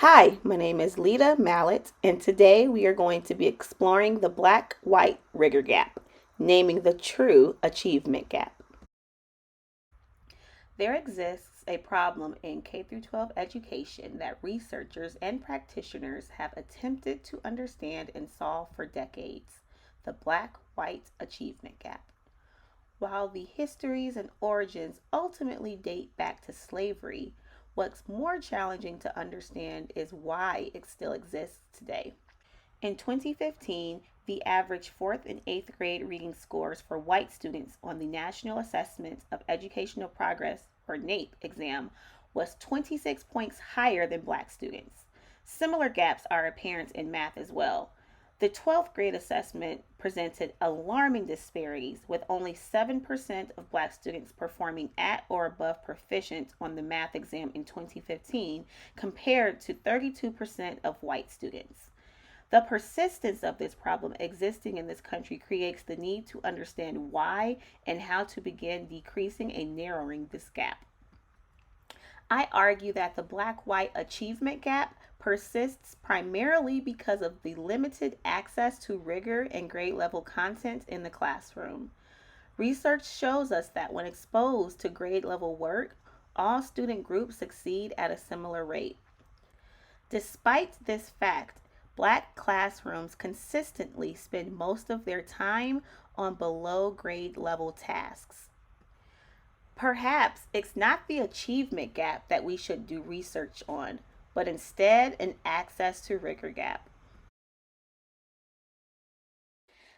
Hi, my name is Lita Mallet, and today we are going to be exploring the black white rigor gap, naming the true achievement gap. There exists a problem in K 12 education that researchers and practitioners have attempted to understand and solve for decades: the black white achievement gap. While the histories and origins ultimately date back to slavery, what's more challenging to understand is why it still exists today. In 2015, the average 4th and 8th grade reading scores for white students on the National Assessment of Educational Progress, or NAEP, exam was 26 points higher than black students. Similar gaps are apparent in math as well. The 12th grade assessment presented alarming disparities, with only 7% of black students performing at or above proficient on the math exam in 2015, compared to 32% of white students. The persistence of this problem existing in this country creates the need to understand why and how to begin decreasing and narrowing this gap. I argue that the black white achievement gap persists primarily because of the limited access to rigor and grade level content in the classroom. Research shows us that when exposed to grade level work, all student groups succeed at a similar rate. Despite this fact, black classrooms consistently spend most of their time on below grade level tasks. Perhaps it's not the achievement gap that we should do research on, but instead an access to rigor gap.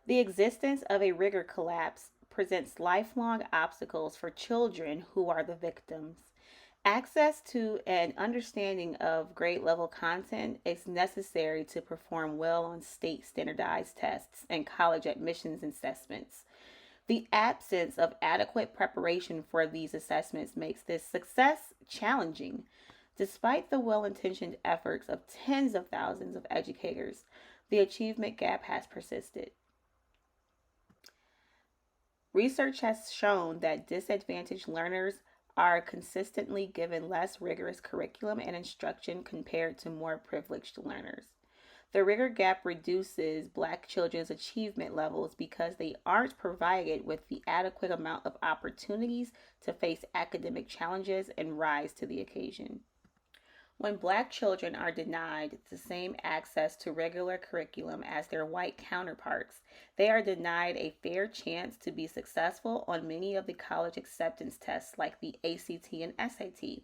The existence of a rigor collapse presents lifelong obstacles for children who are the victims. Access to an understanding of grade level content is necessary to perform well on state standardized tests and college admissions assessments. The absence of adequate preparation for these assessments makes this success challenging. Despite the well intentioned efforts of tens of thousands of educators, the achievement gap has persisted. Research has shown that disadvantaged learners are consistently given less rigorous curriculum and instruction compared to more privileged learners. The rigor gap reduces black children's achievement levels because they aren't provided with the adequate amount of opportunities to face academic challenges and rise to the occasion. When black children are denied the same access to regular curriculum as their white counterparts, they are denied a fair chance to be successful on many of the college acceptance tests like the ACT and SAT.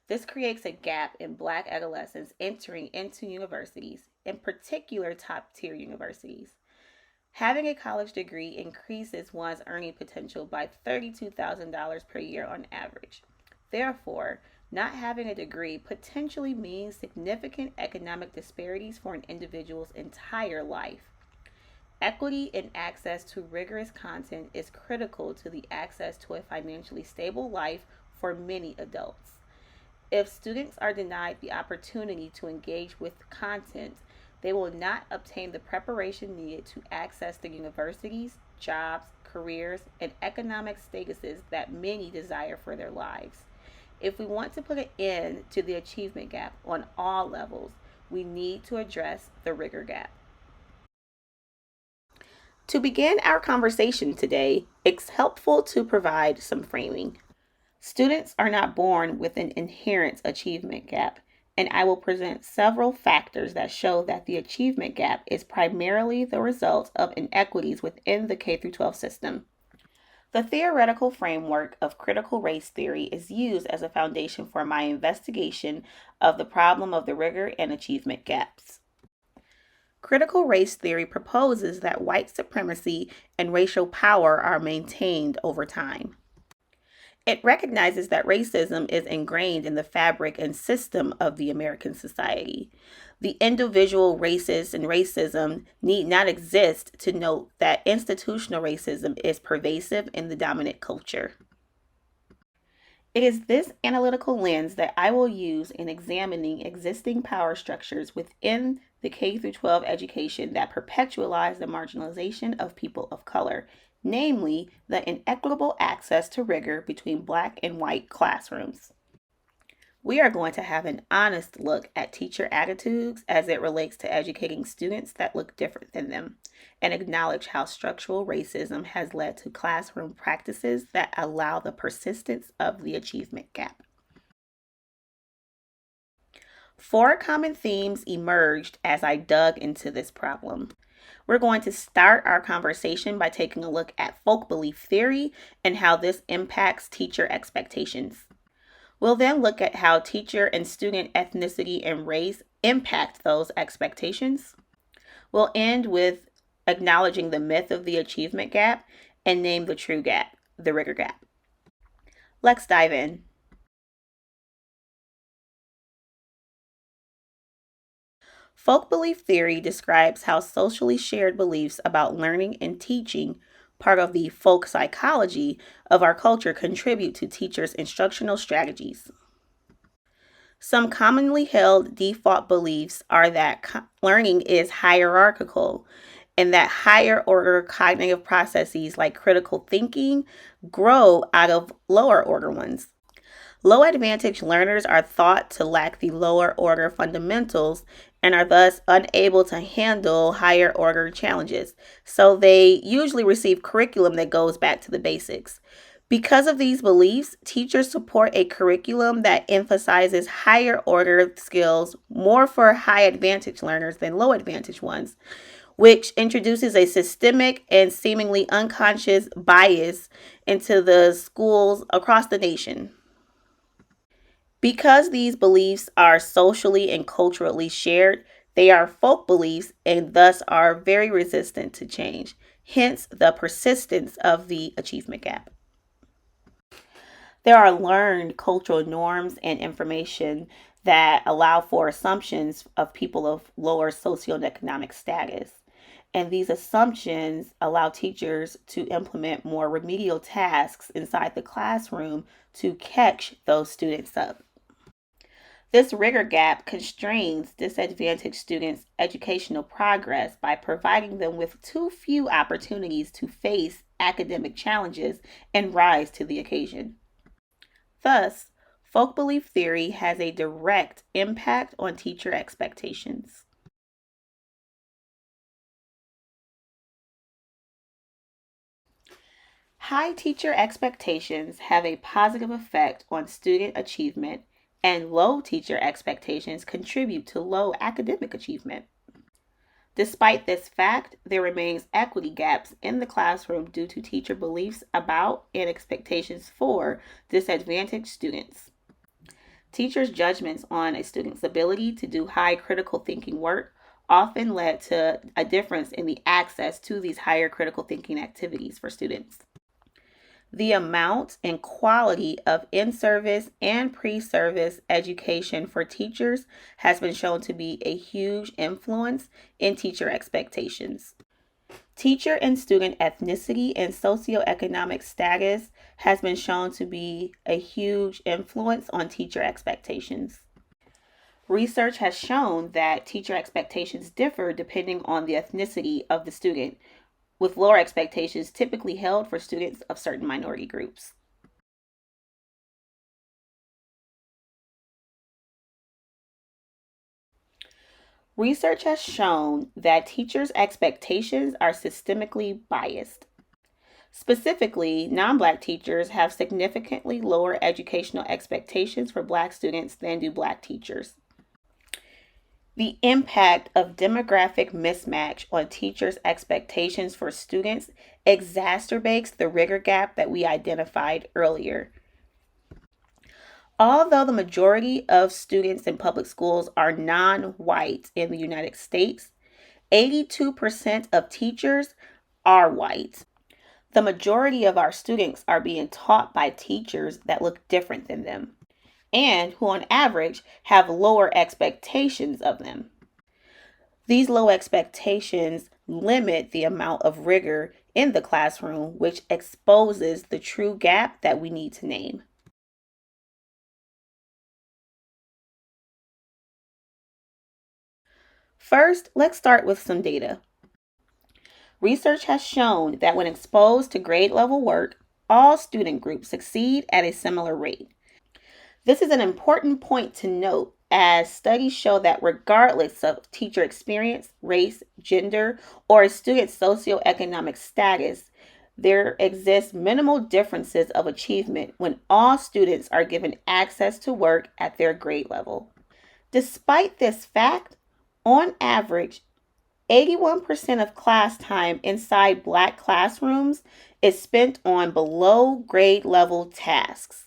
This creates a gap in black adolescents entering into universities, in particular top tier universities. Having a college degree increases one's earning potential by $32,000 per year on average. Therefore, not having a degree potentially means significant economic disparities for an individual's entire life. Equity in access to rigorous content is critical to the access to a financially stable life for many adults. If students are denied the opportunity to engage with content, they will not obtain the preparation needed to access the universities, jobs, careers, and economic statuses that many desire for their lives. If we want to put an end to the achievement gap on all levels, we need to address the rigor gap. To begin our conversation today, it's helpful to provide some framing. Students are not born with an inherent achievement gap, and I will present several factors that show that the achievement gap is primarily the result of inequities within the K 12 system. The theoretical framework of critical race theory is used as a foundation for my investigation of the problem of the rigor and achievement gaps. Critical race theory proposes that white supremacy and racial power are maintained over time. It recognizes that racism is ingrained in the fabric and system of the American society. The individual races and racism need not exist to note that institutional racism is pervasive in the dominant culture. It is this analytical lens that I will use in examining existing power structures within the K 12 education that perpetualize the marginalization of people of color, namely the inequitable access to rigor between black and white classrooms. We are going to have an honest look at teacher attitudes as it relates to educating students that look different than them, and acknowledge how structural racism has led to classroom practices that allow the persistence of the achievement gap. Four common themes emerged as I dug into this problem. We're going to start our conversation by taking a look at folk belief theory and how this impacts teacher expectations. We'll then look at how teacher and student ethnicity and race impact those expectations. We'll end with acknowledging the myth of the achievement gap and name the true gap, the rigor gap. Let's dive in. Folk belief theory describes how socially shared beliefs about learning and teaching, part of the folk psychology of our culture, contribute to teachers' instructional strategies. Some commonly held default beliefs are that learning is hierarchical and that higher order cognitive processes like critical thinking grow out of lower order ones. Low advantage learners are thought to lack the lower order fundamentals and are thus unable to handle higher order challenges. So they usually receive curriculum that goes back to the basics. Because of these beliefs, teachers support a curriculum that emphasizes higher order skills more for high advantage learners than low advantage ones, which introduces a systemic and seemingly unconscious bias into the schools across the nation. Because these beliefs are socially and culturally shared, they are folk beliefs and thus are very resistant to change, hence the persistence of the achievement gap. There are learned cultural norms and information that allow for assumptions of people of lower socioeconomic status. And these assumptions allow teachers to implement more remedial tasks inside the classroom to catch those students up. This rigor gap constrains disadvantaged students' educational progress by providing them with too few opportunities to face academic challenges and rise to the occasion. Thus, folk belief theory has a direct impact on teacher expectations. High teacher expectations have a positive effect on student achievement, and low teacher expectations contribute to low academic achievement. Despite this fact, there remains equity gaps in the classroom due to teacher beliefs about and expectations for disadvantaged students. Teachers' judgments on a student's ability to do high critical thinking work often led to a difference in the access to these higher critical thinking activities for students. The amount and quality of in-service and pre-service education for teachers has been shown to be a huge influence in teacher expectations. Teacher and student ethnicity and socioeconomic status has been shown to be a huge influence on teacher expectations. Research has shown that teacher expectations differ depending on the ethnicity of the student, with lower expectations typically held for students of certain minority groups. Research has shown that teachers' expectations are systemically biased. Specifically, non-Black teachers have significantly lower educational expectations for Black students than do Black teachers. The impact of demographic mismatch on teachers' expectations for students exacerbates the rigor gap that we identified earlier. Although the majority of students in public schools are non-white in the United States, 82% of teachers are white. The majority of our students are being taught by teachers that look different than them, and who on average have lower expectations of them. These low expectations limit the amount of rigor in the classroom, which exposes the true gap that we need to name. First, let's start with some data. Research has shown that when exposed to grade level work, all student groups succeed at a similar rate. This is an important point to note, as studies show that regardless of teacher experience, race, gender, or a student's socioeconomic status, there exists minimal differences of achievement when all students are given access to work at their grade level. Despite this fact, on average, 81% of class time inside Black classrooms is spent on below grade level tasks.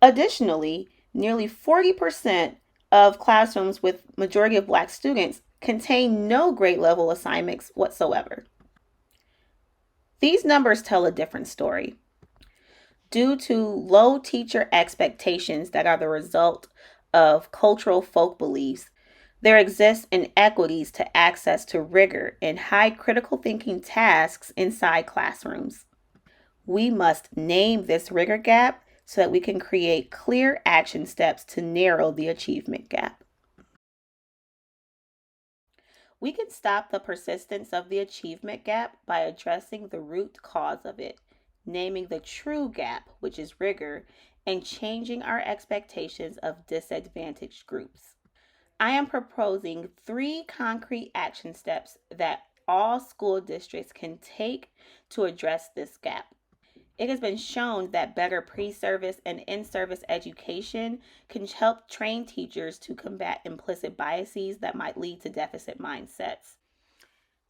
Additionally, nearly 40% of classrooms with majority of Black students contain no grade level assignments whatsoever. These numbers tell a different story. Due to low teacher expectations that are the result of cultural folk beliefs, there exists inequities to access to rigor and high critical thinking tasks inside classrooms. We must name this rigor gap so that we can create clear action steps to narrow the achievement gap. We can stop the persistence of the achievement gap by addressing the root cause of it, naming the true gap, which is rigor, and changing our expectations of disadvantaged groups. I am proposing 3 concrete action steps that all school districts can take to address this gap. It has been shown that better pre service and in service education can help train teachers to combat implicit biases that might lead to deficit mindsets.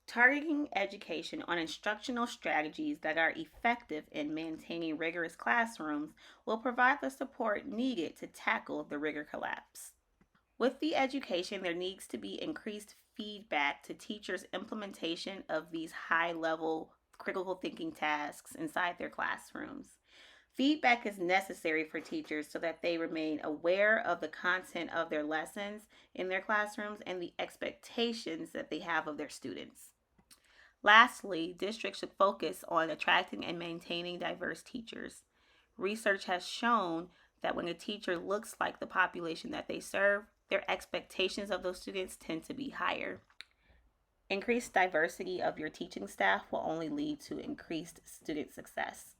Targeting education on instructional strategies that are effective in maintaining rigorous classrooms will provide the support needed to tackle the rigor collapse. With the education, there needs to be increased feedback to teachers' implementation of these high level critical thinking tasks inside their classrooms. Feedback is necessary for teachers so that they remain aware of the content of their lessons in their classrooms and the expectations that they have of their students. Lastly, districts should focus on attracting and maintaining diverse teachers. Research has shown that when a teacher looks like the population that they serve, their expectations of those students tend to be higher. Increased diversity of your teaching staff will only lead to increased student success.